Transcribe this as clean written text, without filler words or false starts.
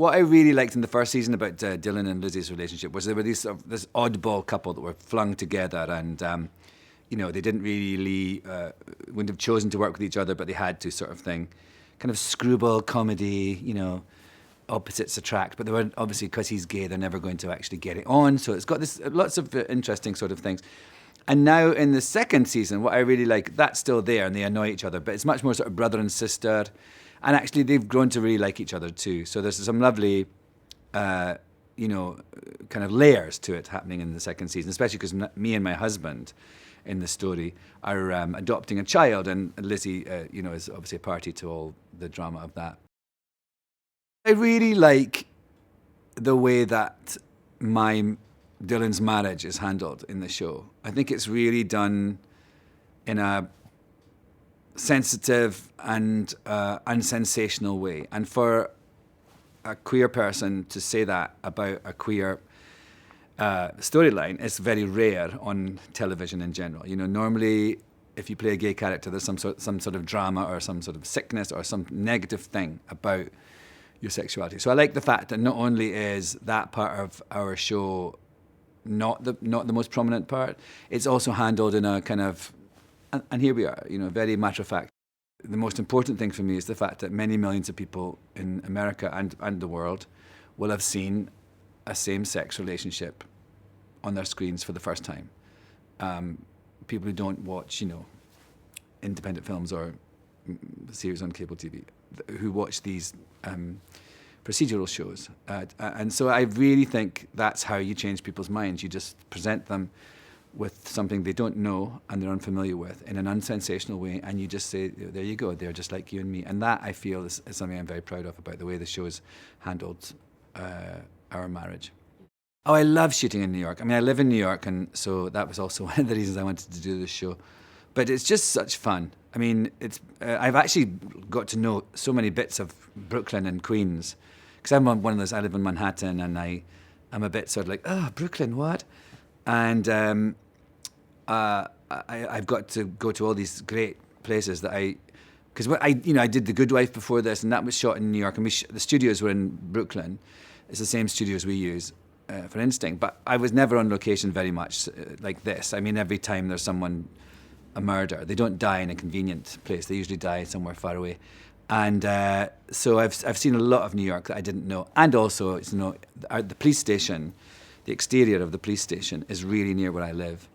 what I really liked in the first season about Dylan and Lizzie's relationship was they were this oddball couple that were flung together, and they didn't really wouldn't have chosen to work with each other, but they had to, sort of thing. Kind of screwball comedy, opposites attract, but they were obviously, because he's gay, they're never going to actually get it on. So it's got lots of interesting sort of things. And now in the second season, what I really like, that's still there and they annoy each other, but it's much more sort of brother and sister. And actually they've grown to really like each other too. So there's some lovely, kind of layers to it happening in the second season, especially because me and my husband in the story are adopting a child, and Lizzie, is obviously a party to all the drama of that. I really like the way that Dylan's marriage is handled in the show. I think it's really done in a sensitive and unsensational way. And for a queer person to say that about a queer storyline is very rare on television in general. Normally, if you play a gay character, there's some sort of drama or some sort of sickness or some negative thing about your sexuality. So I like the fact that not only is that part of our show not the most prominent part, it's also handled in a kind of, and here we are, very matter of fact. The most important thing for me is the fact that many millions of people in America and the world will have seen a same-sex relationship on their screens for the first time. People who don't watch, independent films or series on cable TV, who watch these procedural shows. And so I really think that's how you change people's minds. You just present them with something they don't know and they're unfamiliar with in an unsensational way, and you just say, there you go, they're just like you and me. And that, I feel, is something I'm very proud of about the way the show's handled our marriage. Oh, I love shooting in New York. I mean, I live in New York, and so that was also one of the reasons I wanted to do this show. But it's just such fun. I mean, I've actually got to know so many bits of Brooklyn and Queens, because I'm one of those, I live in Manhattan, and I'm a bit sort of like, Brooklyn, what? And I've got to go to all these great places that because I did The Good Wife before this, and that was shot in New York, and the studios were in Brooklyn. It's the same studios we use for Instinct, but I was never on location very much like this. I mean, every time there's a murder, they don't die in a convenient place. They usually die somewhere far away. And so I've seen a lot of New York that I didn't know. And also, the police station, the exterior of the police station is really near where I live.